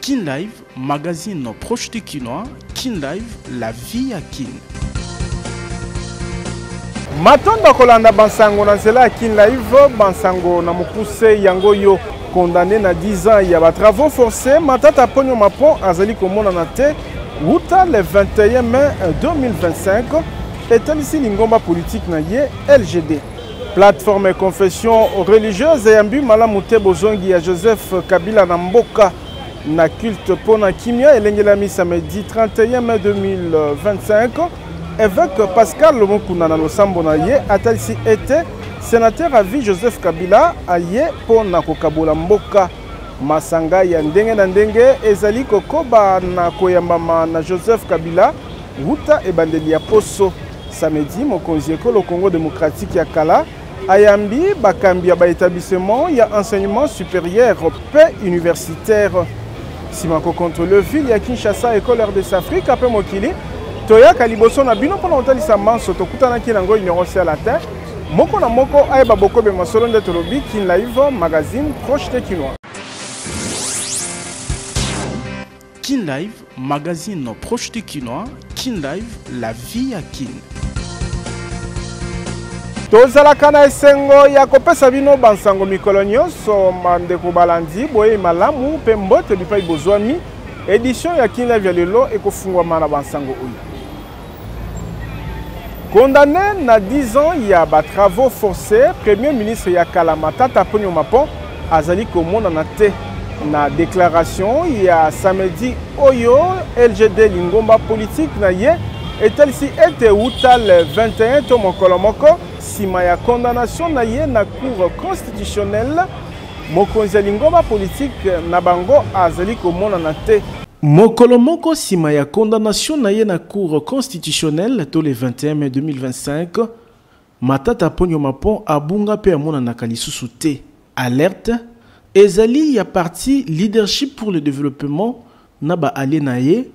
Kin Live, magazine proche de Kinois. Kin Live, la vie à Kin. Matonda kolanda bansango na nzela Kin Live, bansango na mukuse yango yo condamné na 10 ans ya ba travaux forcés. Matata ponyo mapon azali komona na te wuta le 21 mai 2025 etalisi lingomba politique na ye LGD. Plateforme confession religieuse yambi malamu te bozongi ya Joseph Kabila na mboka na culte pona kimia elengela mi samedi 31 mai 2025. Évêque Pascal Lomokuna na losambo na ye atalisi ete sénateur à vie Joseph Kabila aye pona kokabola mboka masanga ya ndenge na ndenge ezali kokoba na koyambama na Joseph Kabila wuta ebandeli ya poso. Samedi mokonzi ekolo Congo démocratique ya kala ayambi bakambi ya ba établissement ya enseignement supérieur pe universitaire. Simako contrôle ville ya Kinshasa école RDC Afrique après mokili toyaka liboso na bino pona otalisa manso tokutanaki nango numéro à la terre moko na moko ayeba bokobe masolo nde tolobi Kin Live magazine proche de Kinois. Kin Live, magazine proche de Kinois. Kin Live, la vie à Kin. Tozalaka na esengo ya kopesa bino bansango mikolo nyonso mandeko balandi boye malamu pe mbote bipai bozwami édition ya Kin Live ya lelo ekofungwama na bansango oyo. Condamné na 10 ans ya ba travaux forcés, premier ministre ya kala Matata Ponyo Mapon azali komona na te na déclaration ya samedi oyo LGD lingomba politique na ye etalisi ete wuta le 21 to mokolo moko sima ya condamnation na ye na cour constitutionnelle mokonzi ya lingomba politique na bango azali komona na te. Mokolo moko sima ya condamnation na ye na cour constitutionnelle to le 21 mai 2025 Matata Ponyo Mapon abunga pe amona na kalisusu te. Alerte ezali ya parti leadership pour le développement na ba allié na ye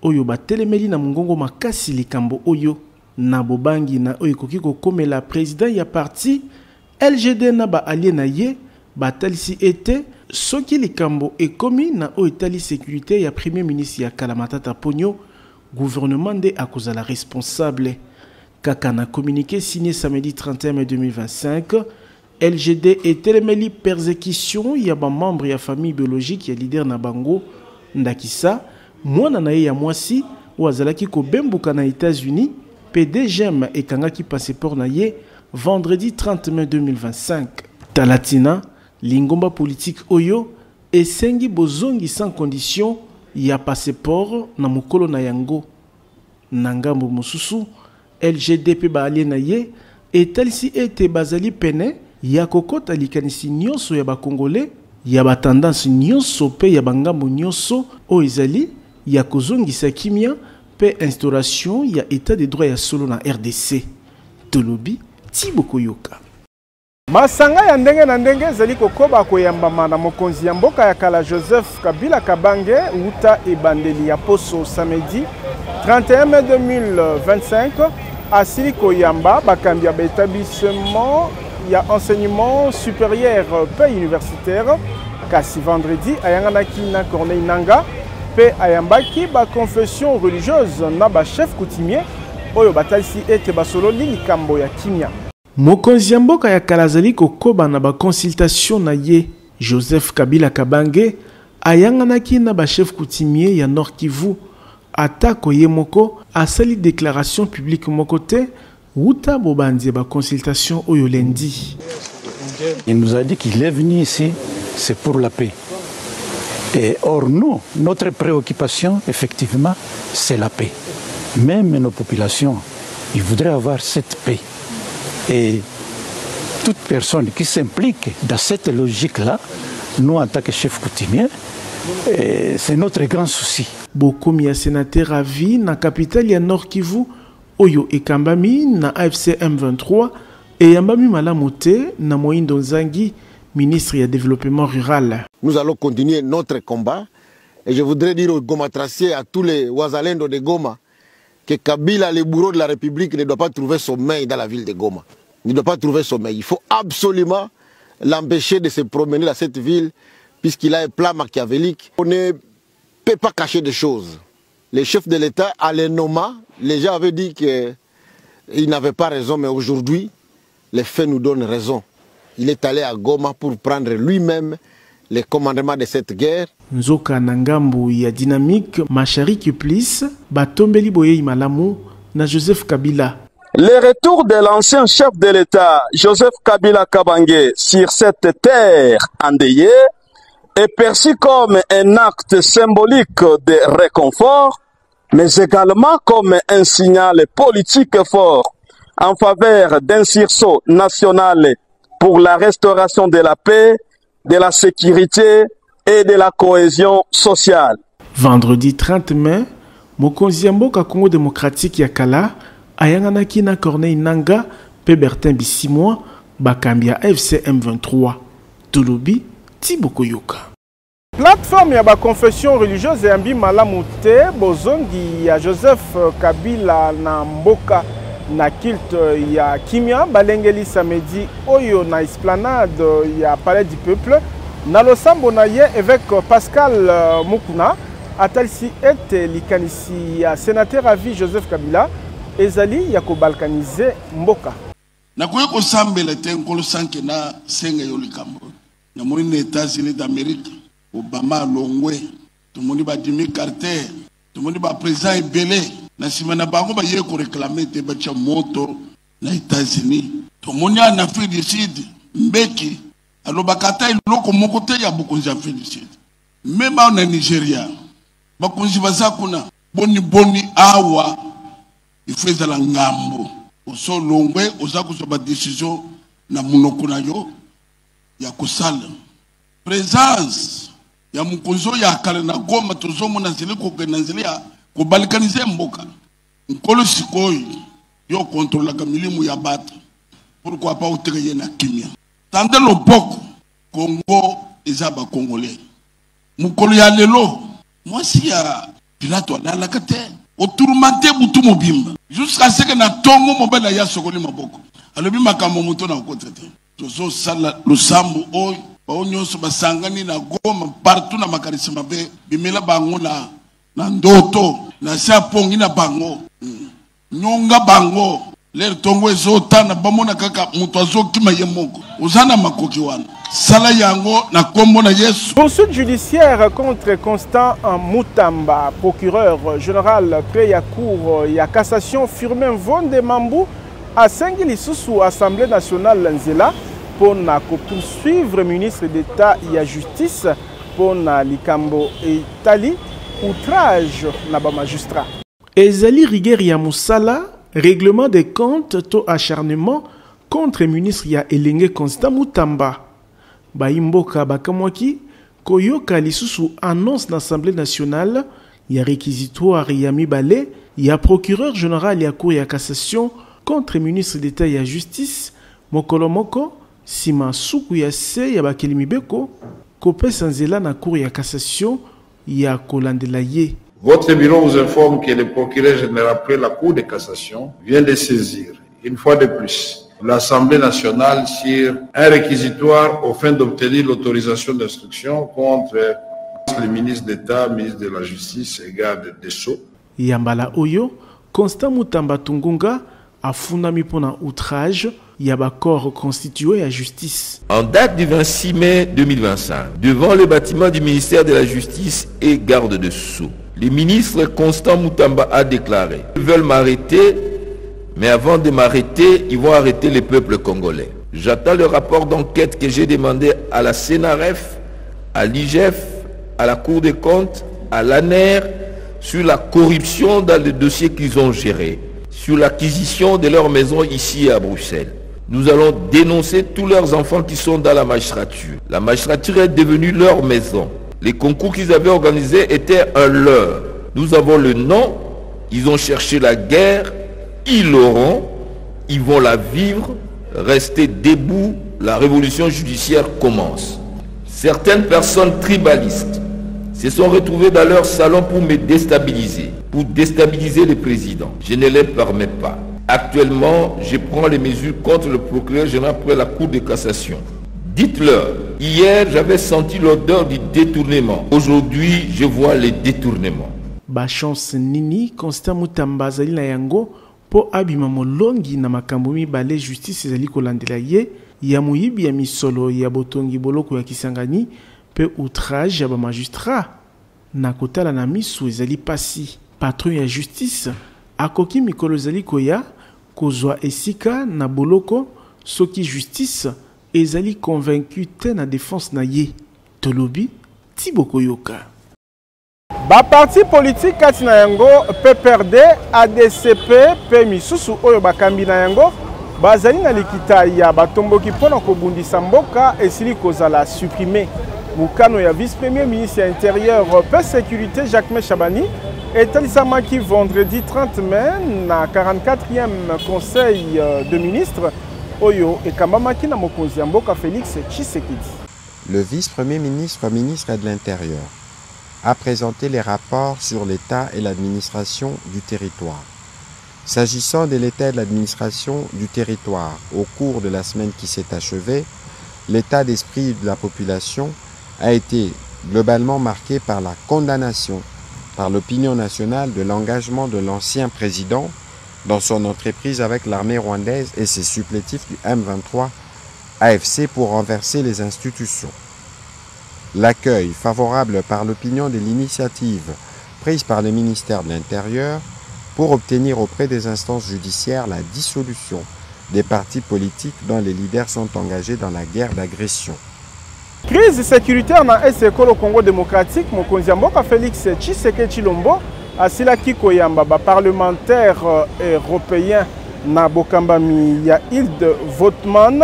oyo ba telemeli na mongongo makasi likambo oyo na bobangi na oyo koki kokomela président ya parti LGD na ba allié na ye batalisi ete soki likambo ekomi na oyo etali sécurité ya premier ministre ya kala Matata Ponyo gouvernement nde akozala responsable kaka na communiqué signé samedi 31 mai 2025 LGD et telemeli persécution ya ba membre ya famille biologique ya leader na bango ndakisa mwana na ye ya mwasi wazalaki ko bembuka na États-Unis PDGM ekangaki passeport na ye vendredi 30 mai 2025 talatina lingomba politique oyo esengi bozongi sans condition ya passeport na mokolo na yango na ngambo mosusu LGD pe ba allié na ye etalisi ete bazali pene ya kokota likanisi nyonso ya bakongolais ya batendance nyonso pe ya bangambo nyonso o ezali ya kozongisa kimia pe instauration ya état de droit ya solo na RDC tolobi Thibaut Koyoka. Masanga ya ndenge na ndenge ezali kokoba koyambama na mokonzi ya mboka ya kala Joseph Kabila Kabange wuta ebandeli ya poso samedi 31 mai 2025 asili koyamba bakambi ya établissement ya enseignement supérieur pe universitaire kasi vendredi ayanganaki na Corneille Nanga pe ayambaki ba confession religieuse na ba chef coutumier oyo batalisi ete basololi likambo ya kimia. Mokonzi ya mboka ya kala azali kokoba na ba consultation na ye Joseph Kabila Kabange ayanganaki na ba chef coutumier ya Nord Kivu atako ye moko asali déclaration publique moko te wuta bobandi ba consultation oyo lundi. Il nous a dit qu'il est venu ici, c'est pour la paix. Et or nous, notre préoccupation, effectivement, c'est la paix. Même nos populations, ils voudraient avoir cette paix. Et toute personne qui s'implique dans cette logique-là, nous, en tant que chef coutumier, c'est notre grand souci. Bokomi ya sénateur à vie na capitale ya Nord Kivu, oyo ekambami na AFC M23 et yambami malamote na Moïndo Nzangi, ministre du développement rural. Nous allons continuer notre combat et je voudrais dire aux Gomatraciers, à tous les Ouazalendo de Goma, que Kabila, le bourreau de la République, ne doit pas trouver sommeil dans la ville de Goma. Il ne doit pas trouver sommeil. Il faut absolument l'empêcher de se promener dans cette ville puisqu'il a un plan machiavélique. On est peut pas cacher des choses. Les chefs de l'État, à les nommer, les gens avaient dit qu'ils n'avaient pas raison, mais aujourd'hui, les faits nous donnent raison. Il est allé à Goma pour prendre lui-même les commandements de cette guerre. Nzoka Nangambu ya dynamique, Mashariki Plis, Batombeli Boye Malamu, na Joseph Kabila. Le retour de l'ancien chef de l'État, Joseph Kabila Kabange, sur cette terre endeuillée, est perçu comme un acte symbolique de réconfort, mais également comme un signal politique fort en faveur d'un sursaut national pour la restauration de la paix, de la sécurité et de la cohésion sociale. Vendredi 30 mai, mokonzi ya mboka Congo démocratique ya kala ayanganaki na Corneille Nangaa pe Bertin Bisimwa bakambi ya FC M23. Tolobi Tiboko Yoka. Plateforme ya ba confession religieuse ya mbi malamu te bozongi ya Joseph Kabila na mboka na culte ya Kimia balengeli samedi oyo na esplanade ya Palais du Peuple na losambo na ye évêque Pascal Mukuna atalisi ete likanisi ya sénateur à vie Joseph Kabila ezali ya kobalkanize mboka. Na koye ko sambela te nkolo sanke na senga yo likambo. Na moni na États-Unis d'Amérique, Obama longwe, to moni ba Jimmy Carter, to moni ba président Ebele, na simana bango ba ye ko réclamer te ba cha moto na États-Unis. To moni en Afrique du Sud, Mbeki, alo bakata iloko moko te ya bokonzi Afrique du Sud. Même en Nigeria, bakonzi bazakuna boni awa ifreza la ngambo. Oso longwe ozako so ba décision na munoko na yo ya kusala. Présence ya mukonzo ya kale na Goma tozomo na zile ko kenanzile ya ko balkanize mboka. Nkolo sikoyi yo contrôle ka milimu ya bata. Pourquoi pas oteye na Kimia. Tande loboko Congo ezaba congolais. Mukolo ya lelo mwasi ya Pilato na kate oturumante butu mobimba jusqu'à ce que na tongo mobala ya sokoli maboko alobi makambo moto na kotrete tozo sala lusambu oy baonyoso basangani na Goma partout na makarisi mabe bimela bango na ndoto na sapongi na bango nyonga bango le tongo ezotana bamona kaka muto azokima ye moko uzana makoki wana sala yango na kombo na Yesu. Poursuite judiciaire contre Constant Mutamba, procureur général près ya cour ya cassation Firmin Vonde Mambu a singili sous Assemblée nationale Nzela pour na poursuivre ministre d'État ya justice pour na likambo etali outrage na ba magistrat. Ezali rigueur ya musala, règlement des comptes to acharnement contre ministre ya Elenge Constant Mutamba. Baimboka bakamwaki koyoka lisusu annonce l'Assemblée nationale ya réquisitoire ya mibale ya procureur général ya cour ya cassation contre ministre d'État ya justice mokolomoko sima suku ya se ya bakeli mibeko kopesa nzela na cour ya cassation ya kolandela ye. Votre bureau vous informe que le procureur général près la cour de cassation vient de saisir une fois de plus l'Assemblée nationale sur un réquisitoire au fin d'obtenir l'autorisation d'instruction contre le ministre d'État, ministre de la Justice et garde des Sceaux. Yambala Oyo, Constant Mutamba Tungunga a fundami pour un outrage yaba corps constitué à justice. En date du 26 mai 2025, devant le bâtiment du ministère de la Justice et garde des Sceaux, le ministre Constant Mutamba a déclaré: ils veulent m'arrêter. Mais avant de m'arrêter, ils vont arrêter le peuple congolais. J'attends le rapport d'enquête que j'ai demandé à la CNRF, à l'IGF, à la Cour des comptes, à l'ANER, sur la corruption dans les dossiers qu'ils ont gérés, sur l'acquisition de leur maison ici à Bruxelles. Nous allons dénoncer tous leurs enfants qui sont dans la magistrature. La magistrature est devenue leur maison. Les concours qu'ils avaient organisés étaient un leurre. Nous avons le nom, ils ont cherché la guerre, ils l'auront, ils vont la vivre, rester debout, la révolution judiciaire commence. Certaines personnes tribalistes se sont retrouvées dans leur salon pour me déstabiliser, pour déstabiliser le président. Je ne les permets pas. Actuellement, je prends les mesures contre le procureur général près la Cour de cassation. Dites-leur, hier j'avais senti l'odeur du détournement. Aujourd'hui, je vois les détournements. Bachance nini Constant Mutamba azali na yango po abima molongi na makambo mibale justice ezali kolandela ye ya moyibi ya misolo ya botongi boloko ya Kisangani pe outrage ya ba magistrat na kotala na misu ezali pasi. Patron ya justice akoki mikolo ezali koya kozwa esika na boloko soki justice ezali convaincu te na défense na ye. Tolobi Tiboko Yoka. Ba parti politique kati na yango PPRD, ADCP, pe misusu oyo bakambi na yango bazali na likita ya batomboki pona kobundisa mboka esili kozala supprimer. Mukano ya vice-premier ministre intérieur pe sécurité Jacques Chabani etalisamaki vendredi 30 mai na 44e conseil de ministres oyo ekambamaki na mokonzi ya mboka Félix Tshisekedi. Le vice-premier ministre, ministre de l'Intérieur, a présenté les rapports sur l'État et l'administration du territoire. S'agissant de l'État et de l'administration du territoire, au cours de la semaine qui s'est achevée, l'état d'esprit de la population a été globalement marqué par la condamnation par l'opinion nationale de l'engagement de l'ancien président dans son entreprise avec l'armée rwandaise et ses supplétifs du M23 AFC pour renverser les institutions. L'accueil favorable par l'opinion de l'initiative prise par le ministère de l'Intérieur pour obtenir auprès des instances judiciaires la dissolution des partis politiques dont les leaders sont engagés dans la guerre d'agression. Crise sécuritaire na Est-Ekolo Congo démocratique, mokonzi ya mboka Félix Tshisekedi Tshilombo asilaki koyamba ba parlementaire européen na bokambami ya Hilde Votman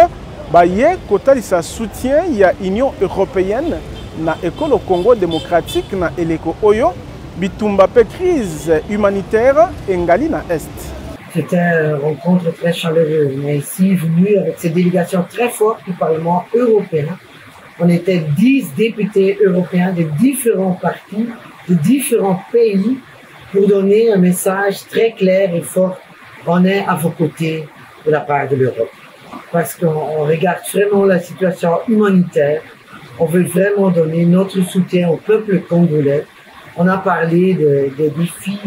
baye kotalisa soutien ya Union européenne na Ekolo Congo démocratique na eleko oyo bitumba pe crise humanitaire engali na Est. C'était une rencontre très chaleureuse. On est ici venu avec ces délégations très fortes du Parlement européen. On était 10 députés européens de différents partis, de différents pays, pour donner un message très clair et fort. On est à vos côtés de la part de l'Europe. Parce qu'on regarde vraiment la situation humanitaire. On veut vraiment donner notre soutien au peuple congolais. On a parlé des défis,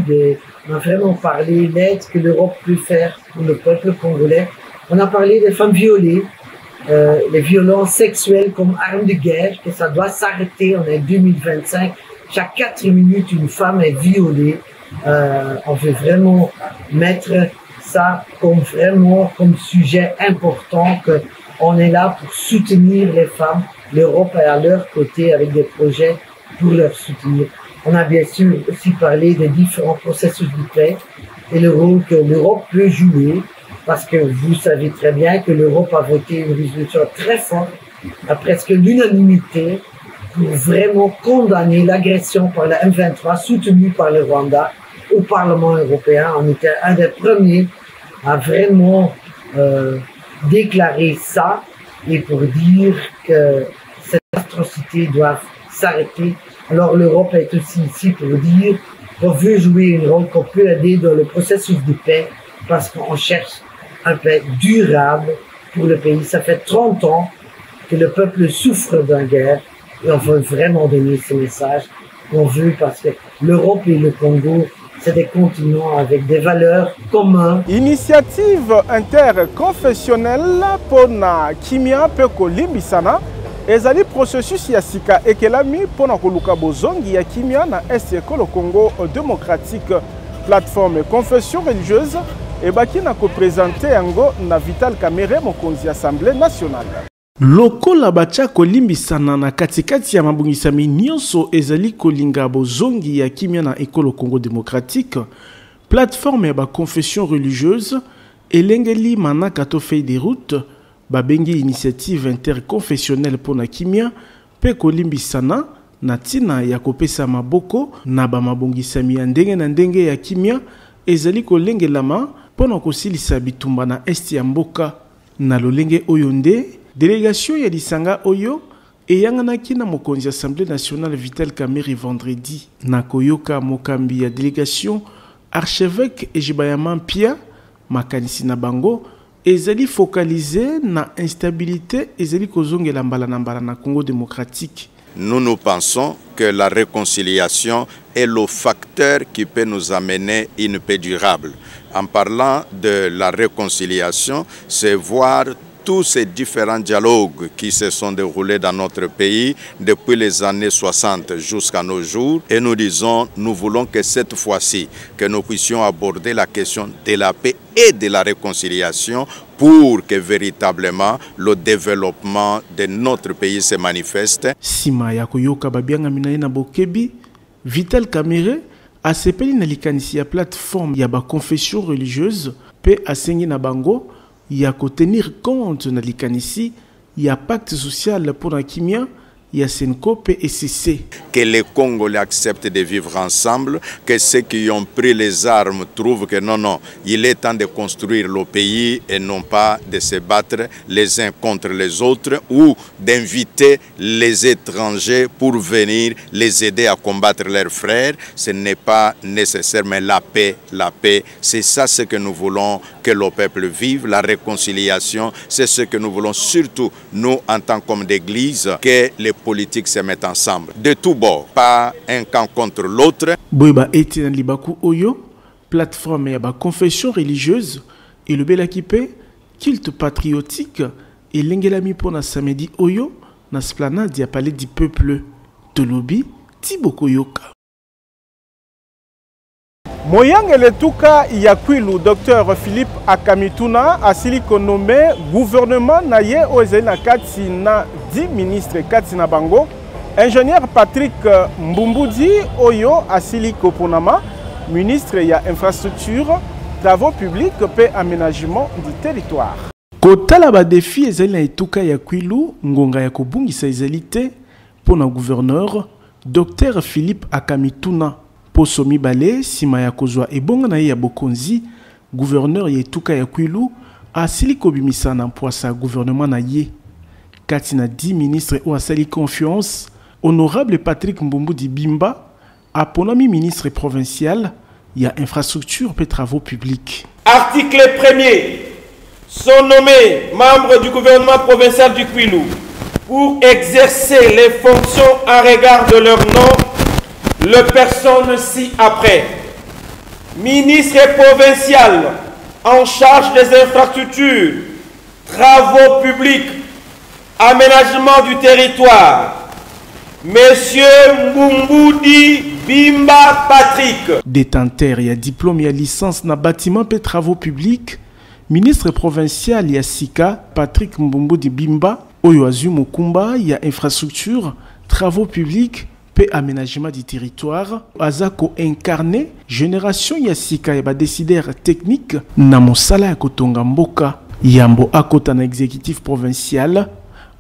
on a vraiment parlé de l'aide que l'Europe peut faire pour le peuple congolais. On a parlé des femmes violées, les violences sexuelles comme arme de guerre, que ça doit s'arrêter. On est en 2025. Chaque 4 minutes, une femme est violée. On veut vraiment mettre ça comme sujet important, qu'on est là pour soutenir les femmes. L'Europe est à leur côté avec des projets pour leur soutenir. On a bien sûr aussi parlé des différents processus de paix et le rôle que l'Europe peut jouer, parce que vous savez très bien que l'Europe a voté une résolution très forte, à presque l'unanimité, pour vraiment condamner l'agression par la M23 soutenue par le Rwanda au Parlement européen. On était un des premiers à vraiment déclarer ça et pour dire que cette atrocité doit s'arrêter. Alors l'Europe est aussi ici pour dire qu'on veut jouer un rôle, qu'on peut aider dans le processus de paix parce qu'on cherche un paix durable pour le pays. Ça fait 30 ans que le peuple souffre d'une guerre et on veut vraiment donner ce message. On veut parce que l'Europe et le Congo, c'est des continents avec des valeurs communes. Initiative interconfessionnelle pour na kimia pe kolimbisana ezali processus ya sika ekelami pona koluka bozongi ya kimia na Est-Ekolo Congo démocratique. Plateforme confession religieuse et baki na ko présenter yango na Vital Kamerhe mokonzi Assemblée nationale. Lokola bacha kolimbisana na katikati ya mabungisami nyonso ezali kolinga bozongi ya kimia na Ekolo Congo démocratique. Plateforme ya ba confession religieuse elengeli manaka to feuille de route babengi initiative interconfessionnelle pona kimia pe kolimbisana na tina ya kopesa maboko na ba mabungisami ya ndenge na ndenge ya kimia ezali kolengelama pona kosilisa bitumba na Est ya mboka na lolenge oyo nde délégation ya lisanga oyo eyanganaki na mokonzi ya Assemblée nationale Vital Kamerhe vendredi na koyoka mokambi ya délégation archevêque Ejibayama Mpia makanisi na bango ezali focalisé na instabilité ezali kozongela mbala na mbala na Congo démocratique. Nous pensons que la réconciliation est le facteur qui peut nous amener une paix durable. En parlant de la réconciliation, c'est voir tous ces différents dialogues qui se sont déroulés dans notre pays depuis les années 60 jusqu'à nos jours. Et nous disons, nous voulons que cette fois-ci, que nous puissions aborder la question de la paix et de la réconciliation pour que véritablement le développement de notre pays se manifeste. Sima ya koyoka babianga minaye na bokebi, Vital Kamerhe asepeli na likanisi ya plateforme ya ba confession religieuse pe asengi na bango ya ko tenir compte na likanisi ya pacte social pour la kimia ya Senko et SCC. Que les Congolais acceptent de vivre ensemble, que ceux qui ont pris les armes trouvent que non, il est temps de construire le pays et non pas de se battre les uns contre les autres ou d'inviter les étrangers pour venir les aider à combattre leurs frères. Ce n'est pas nécessaire, mais la paix, c'est ça ce que nous voulons que le peuple vive, la réconciliation, c'est ce que nous voulons surtout nous en tant qu'hommes d'église, que les politiques se mettent ensemble, de tout bord, pas un camp contre l'autre. Boyba Etienne Libaku Oyo, plateforme et ba confession religieuse, et le Belakipe, culte patriotique, et l'Engelami pour na samedi Oyo, na splanade ya palais du peuple, Tolobi, Tiboko Yoka. Moyang Letuka Yakwilu, Dr Philippe Akamituna, asili nommé gouvernement na ye ozena kati na 10 ministres kati na bango. Ingénieur Patrick Mbumboudi Oyo asili koponama, ministre ya infrastructure, travaux publics pe aménagement du territoire. Kotala ba défi ezali na Etuka Yakwilu, ngonga ya kobungisa ezalite pona gouverneur Dr Philippe Akamituna. Poso mibale sima ya kozwa ebonga na ye ya bokonzi, gouverneur ya Etuka Yakwilu asili kobimisa na mpoasa gouvernement na ye. Kati na 10 ministres ou asali confiance, honorable Patrick Mbumboudi Bimba aponami ministre provincial ya infrastructure et travaux publics. Article 1er. Sont nommés membres du gouvernement provincial du Kwilu pour exercer les fonctions en regard de leur nom, le personne ci-après. Ministre provincial en charge des infrastructures, travaux publics, aménagement du territoire, Monsieur Mbumboudi Bimba Patrick. Détenteur et diplôme et licence na bâtiment et travaux publics, ministre provincial ya Sika Patrick Mbumboudi Bimba, Oyo Azu Mukumba ya infrastructure, travaux publics, aménagement du territoire, Azako incarné, génération Yassika et décideur technique, Namosala ya Kotonga Mboka, Yambo Akota na exécutif provincial,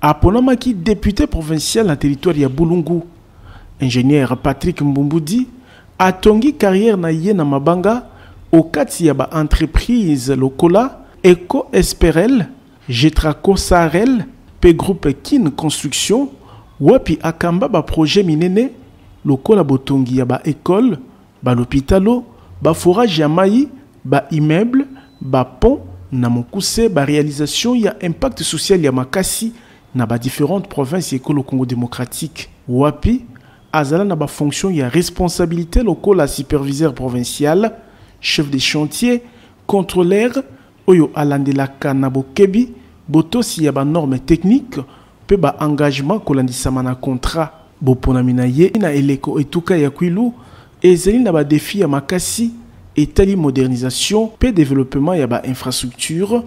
Aponamaki député provincial na territoire ya Bulungu, ingénieur Patrick Mbumboudi, Atongi carrière na ye na Mabanga, Okati ya ba entreprise lokola, Eco Esperel, Jetraco Sarel, P groupe Kin Construction, Wapi akamba ba projet minene lokola botongi ya ba école, ba l'hôpitalo, ba forage ya mai, ba immeuble, ba pont na mokuse ba réalisation ya impact social ya makasi na ba différentes provinces école au Congo démocratique. Wapi azala na ba fonction ya responsabilité lokola superviseur provincial, chef de chantier, contrôleur oyo alandelaka na bokebi botosi ya ba normes techniques pe ba engagement kolandisama na contrat boponamina ye na eleko Etuka Yakwilu ezali na ba défi ya makasi etali modernisation pe développement ya ba infrastructure.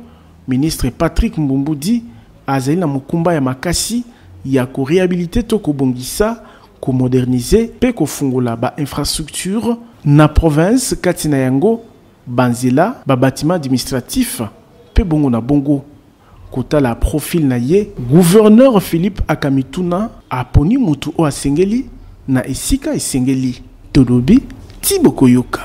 Ministre Patrick Mbumboudi azali na mukumba ya makasi ya ko réhabiliter to ko bongisa ko moderniser pe ko fungola ba infrastructure na province katina yango banzela ba bâtiment administratif pe bongo na bongo. Kota la profil na ye, gouverneur Philippe Akamituna aponi mutu o asengeli na esika esengeli. Tolobi Tiboko Yoka.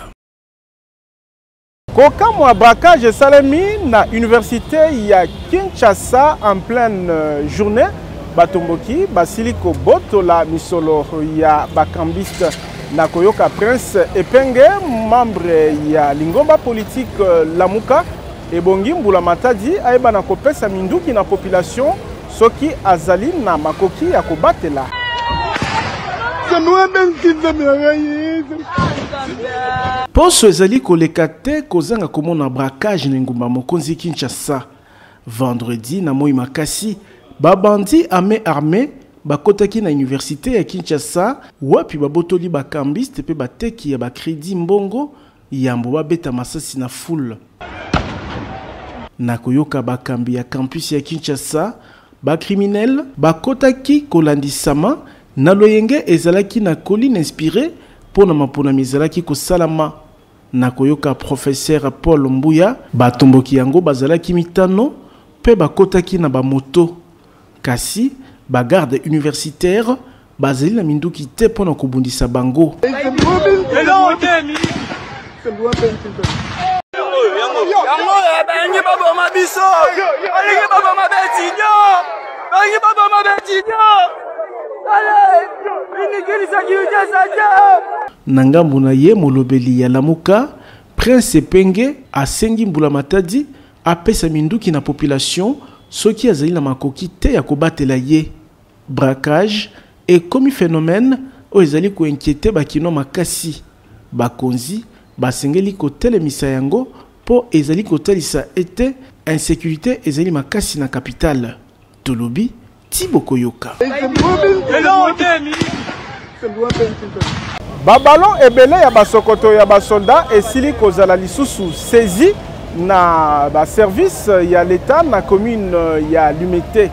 Koka mwa braquage salami na université ya Kinshasa en pleine journée. Batomboki basiliko boto la misolo ya bakambiste na koyoka Prince Epenge, membre ya lingomba politique Lamuka. ebongi Mbula Matadi ayeba na kopesa minduki na population soki azali na makoki ya kobatela. Poso ezali koleka te kozanga komona braquage na ngumba mokonzi Kinshasa. Vendredi na moi makasi babandi armé bakotaki na université ya Kinshasa wapi babotoli bakambiste pe bateki ya bakredi mbongo yambo babeta masasi na foule. Na koyoka bakambi ya campus ya Kinshasa bakriminel bakotaki kolandisama na loyenge ezalaki na colline inspiré pona mapona mizalaki kosalama. Na koyoka professeur Paul Mbuya batomboki yango bazalaki mitano pe bakotaki na bamoto. Kasi bagarde universitaire bazali na minduki te pona kobundisa bango. Nangambu na ye molobeli ya Lamuka, Prince Penge asengi Mbula Matadi apesa minduki na population soki azali na makoki te ya kobatela ye. Braquage et comme phénomène o ezali ko inquiéter bakino makasi. Bakonzi basengeli kotelemisa yango po ezali kotalisa ete insécurité ezali makasi na capitale. Tolobi Thibaut Koyoka. Babalon ebele ya basokoto ya basoldat esili kozala lisusu saisi na ba service ya l'État na commune ya Lumete.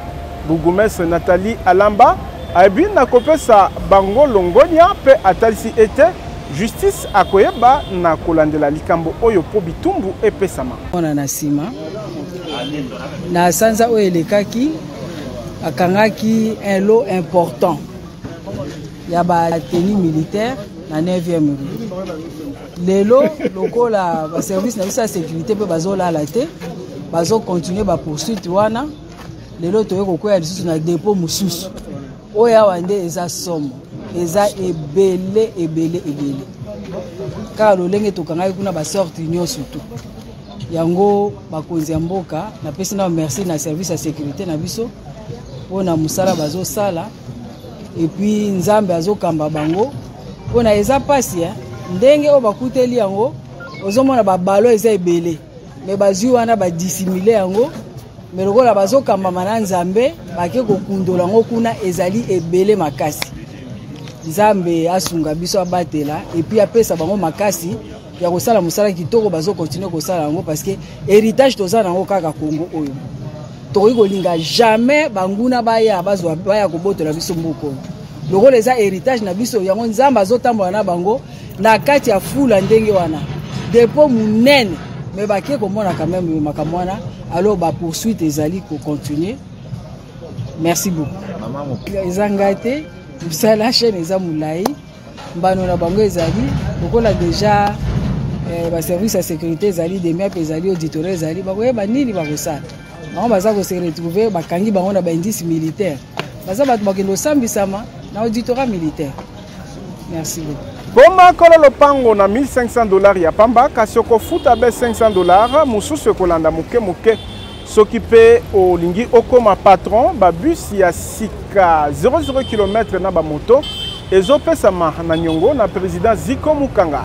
Bourgmestre Nathalie Alamba aibi na kopesa bango longonia pe atalisi ete justice akoyeba na kolandela likambo oyo po bitumbu epesama. On na sima na sanza oyo elekaki akangaki un lot important ya ba tenue militaire na 9e rue. Lelo lokola ba service na bisa sécurité pe bazola la te bazo continuer ba poursuite wana lelo toye kokoya lisusu na dépôt mususu oya wande eza somo eza ebele car lolenge tokanga kuna ba sorte union surtout yango bakonzi ya mboka na pesi na merci na service ya sécurité na biso pona musala bazo sala et puis nzambe azokamba bango pona eza pasi ndenge o bakuteli yango ozomona ba balo eza ebele mais bazui wana ba dissimuler yango mais lokola bazokamba mana nzambe bake kokundola ngo kuna ezali ebele makasi. Nzambe asunga biso abatela et puis apesa bango makasi ya kosala musala kitoko bazo continuer kosala yango parce que héritage toza nango kaka Congo oyo. Tokoki kolinga jamais banguna baya bazwa baya kobotola biso mbuko. Lokola eza héritage na biso yango nzambe azotambola na bango na kati ya fula ndenge wana. Dépôt munene mais bake komona quand même makamwana alors ba poursuite ezali ko continuer. Merci beaucoup. Maman ezangate musala chaîne eza mulai mbano na bango ezali lokola déjà ba service ya sécurité ezali des MEP ezali auditorat ezali bakoyeba nini bakosala. Bango baza ko se retrouver bakangi bango na ba indice militaire. Baza bato bakendo sambisama na auditorat militaire. Merci beaucoup. Boma kolo lopango na $1500 ya pamba kasi okofuta be $500 mususu kolanda muke soki pe olingi okoma patron ba bus ya sika 00 km na ba moto ezopesama na nyongo na président Ziko Mukanga.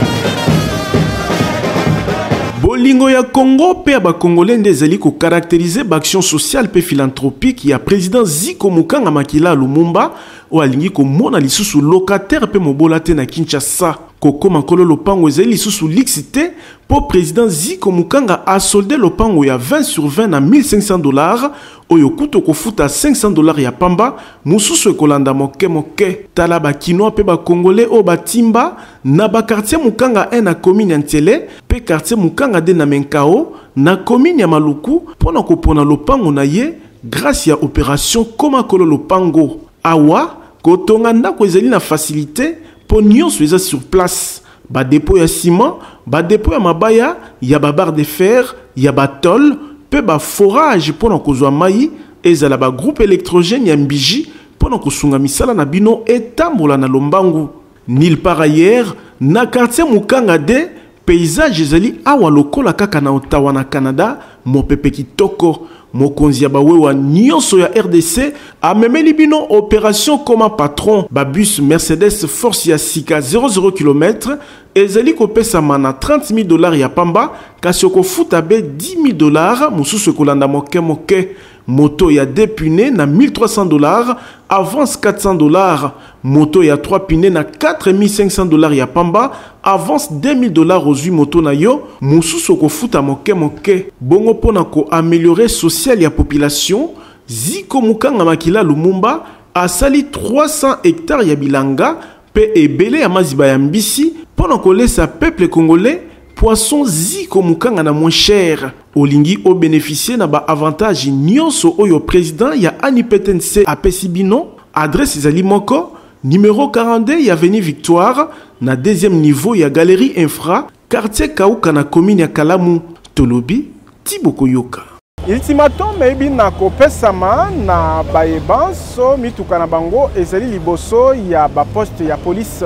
Bolingo ya Congo pe ya bakongolais nde ezali ko caractériser baction sociale pe philanthropique ya président Ziko Mukanga Makila Lumumba o alingi ko mona lisusu locataire pe mobola te na Kinshasa. Koko makolo lopango ezali lisusu lixité pour président Ziko Mukanga a soldé lopango ya 20/20 na $1500 oyo kuto kofuta $500 ya pamba mususu ekolanda moke tala ba kinois pe ba congolais o batimba na ba quartier Mukanga 1 na commune Ntele pe quartier Mukanga de na Menkao na commune ya Maluku pona kopona lopango na ye grâce ya opération Koma Kolo Lopango awa kotonga ndako ezali na facilité pour nyonso eza sur place ba dépôt ya ciment ba dépôt ya mabaya ya ba barre de fer ya ba tol pe ba forage pona kozwa mai ezala ba groupe électrogène ya mbiji pona kosunga misala na bino etambola na lombangu nil par ailleurs na quartier Mukanga de paysage ezali awa lokola kaka na Ottawa na Canada mopepe kitoko. Mokonzi ya bawewa nyonso ya RDC amemeli bino opération comme patron. Babus Mercedes Force ya sika 00 km ezali kopesama na $30,000 ya pamba kasi okofuta be $10,000 mususu kolanda moke moke. Moto ya 2 pneus na $1,300, avance $400. Moto ya 3 pneus na $4,500 ya pamba, avance $2,000 aux 8 moto na yo, mususu kofuta moke moke. Bongo pona ko améliorer social ya population, Ziko Mukanga Makila Lumumba asali 300 hectares ya bilanga pe ebele ya maziba ya mbisi pona ko lesa peuple congolais poisson Ziko Mukanga na moins cher. Olingi o bénéficier na ba avantage nyonso oyo président ya ANIPTNC apesibino. Adresse ezali moko numéro 42 ya avenue Victoire na deuxième niveau ya galerie infra quartier Kauka na commune ya Kalamu. Tolobi Tiboko Yoka. Ultimatum ebi na kopesama na bayebanso mituka na bango ezali liboso ya ba poste ya police.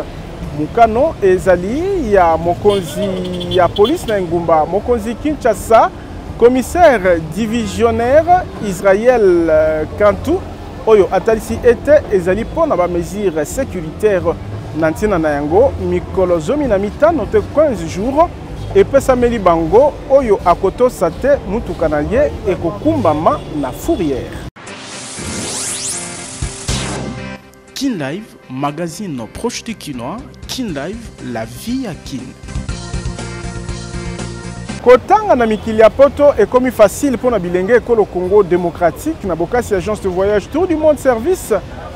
Mukano ezali ya mokonzi ya police na ngumba mokonzi Kinshasa commissaire divisionnaire Israël Kantou oyo atalisi ete ezali pona ba mesure sécuritaire nantina na yango mikolo zomi na mitano te 15 jours epesameli bango oyo akoto sate mutuka na ye ekokumbama na fourrière. Kin Live, magazine proche du Kinois. Kin Live, la vie à Kin. Kotanga na mikili ya poto ekomi facile pour na bilenge ekolo Congo démocratique na bokasi agence de voyage Tour du Monde Service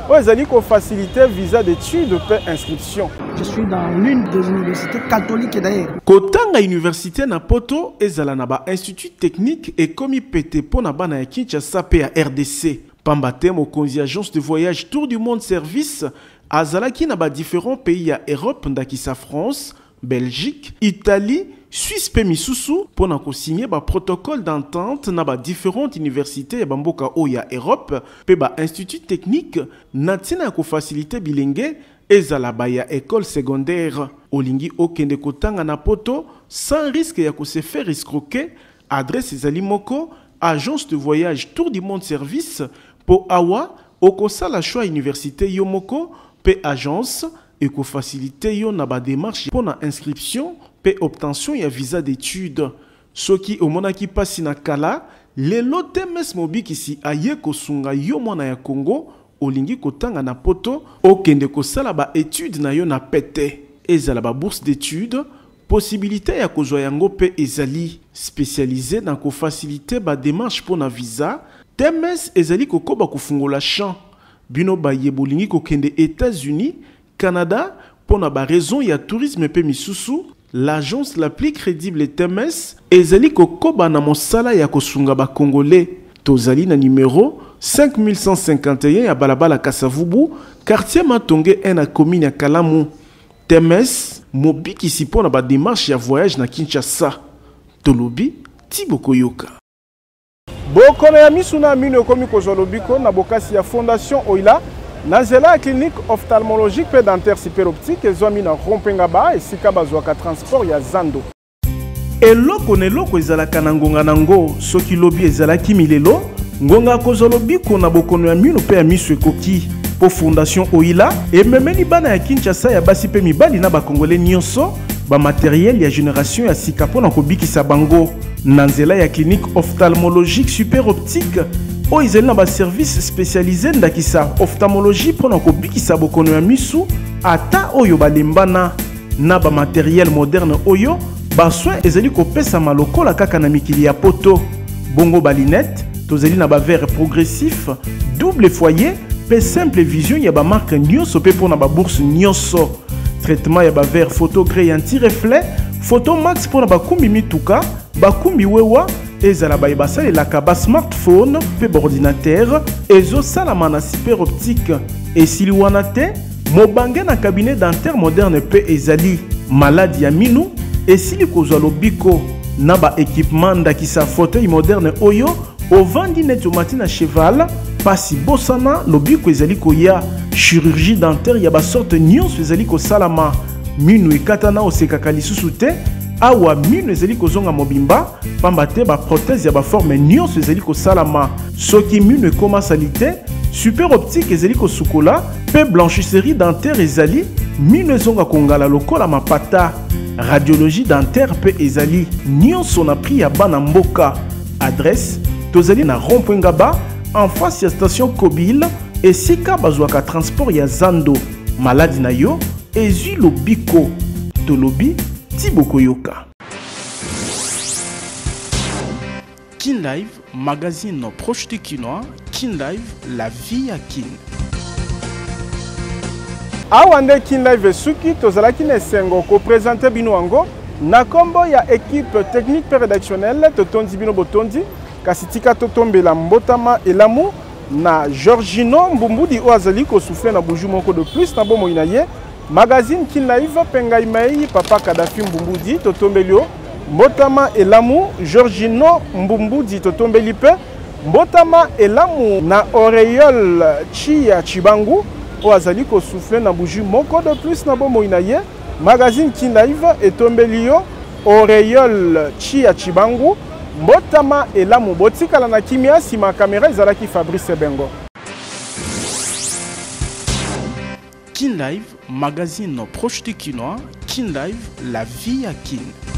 oyo ezali ko faciliter visa d'études pe inscription. Je suis dans l'une des universités catholiques d'ailleurs. Kotanga université na poto ezala na ba institut technique ekomi pete pona bana ya Kinshasa pe ya RDC. Pambate mokonzi agence de voyage Tour du Monde Service azalaki na ba différents pays ya Europe ndakisa France, Belgique, Italie, Suisse pe misusu pona ko signer ba protocole d'entente na ba différentes universités ya bamboka o ya Europe pe ba institut technique natina ko faciliter bilenge ezala ba ya école secondaire. Olingi okende kotanga na poto sans risque ya ko se faire escroquer. Adresse ezali moko agence de voyage Tour du Monde Service po awa okosala choix université yo moko pe agence eko faciliter yo na ba démarche pour na inscription pe obtention ya visa d'études. Soki omonaki pasi na kala lelo temes mobiki si aye kosunga yo mwana ya Congo olingi kotanga na poto okende kosala ba études na yo na pete ezala ba bourse d'études possibilité ya kozwa yango pe ezali spécialisé dans ko faciliter ba démarche pour na visa. Temes ezali kokoba kufungola champ bino ba yebolingi kokende États-Unis, Canada pour na ba raison ya tourisme pe misusu. L'agence la plus crédible Temes ezali kokoba na mosala ya kosunga ba congolais. Tozali na numéro 5151 ya balabala Kasavubu, quartier Matonge 1 na commune ya Kalamu. Temes mobiki sipo na ba démarche ya voyage na Kinshasa. Tolobi Tiboko Yoka. Bokono ya misuna mino komi kozolobiko na bokasi ya fondation Oila na zela clinique ophtalmologique pe dentaire super optique ezwami na Rompengaba esika bazwaka transport ya Zando. Eloko neloko ezalaka na ngonga nango soki lobi ezalaki milelo ngonga kozolobiko na bokono ya mino pe ya miso ekoki po fondation Oila ememeli bana ya Kinshasa ya basi pe mibali na bakongole nyonso ba matériel ya génération ya sika pona kobikisa bango na nzela ya clinique ophtalmologique super optique o ezali na ba service spécialisé ndakisa ophtalmologie pona kobikisa bokono ya misu ata oyo balembana na ba matériel moderne oyo ba soin ezali kopesa malokola kaka na mikili ya poto bongo ba lunette tozali na ba verre progressif double foyer pe simple vision ya ba marque nyonso pe pona ba bourse nyonso traitement ya ba verre photo gré anti-reflet photo max pona ba kumbi mituka ba kumbi wewa ezala ba ebasale la kaba smartphone pe ordinateur ezo salama na super optique esili wana te mobange na cabinet dentaire moderne pe ezali maladi ya minu esili kozwa lobiko na ba équipement ndakisa fauteuil moderne oyo ovandi neti omati na cheval pasi bosana lobiko ezali koya chirurgie dentaire ya ba sorte nyonso ezali kosalama minu ekatana osekaka lisusu te awa mino ezali kozonga mobimba pamba te baprothèse ya baforme nyonso ezali kosalama soki mino ekoma sali te super optique ezali kosukola mpe blanchisserie dentaire ezali mino ezonga kongala lokola mapata radiologie dentaire mpe ezali nyonso na prix ya bana mboka adresse tozali na rond-point Ngaba en face ya station Kobile esika bazwaka transport ya Zando maladi na yo ezwi lobiko tolobi Tibokoyoka. Kin Live, magazine proche du Kinois. Kin Live, la vie à Kin. Awande Kin Live Suki, tozalaki nesengo ko présenter bino ango na kombo ya équipe technique et rédactionnelle totondi bino botondi kasitika totombela mbotama elamu na Georgino Mbumbudi oazali ko souffler na buju moko de plus na bomo inaye magazine Kin Live pengai mai papa Kadafi Mbumbudi totombelio mbotama elamu Georgino Mbumbudi totombeli pe mbotama elamu na Auréole Chia Chibangu oazali ko souffler na buju moko de plus na bomo inaye magazine Kin Live etombelio Auréole Chia Chibangu mbotama elamu botikala na kimia sima caméra ezalaki Fabrice Bengo. Kin Live, magazine proche du Kinois. Kin Live, la vie à Kin.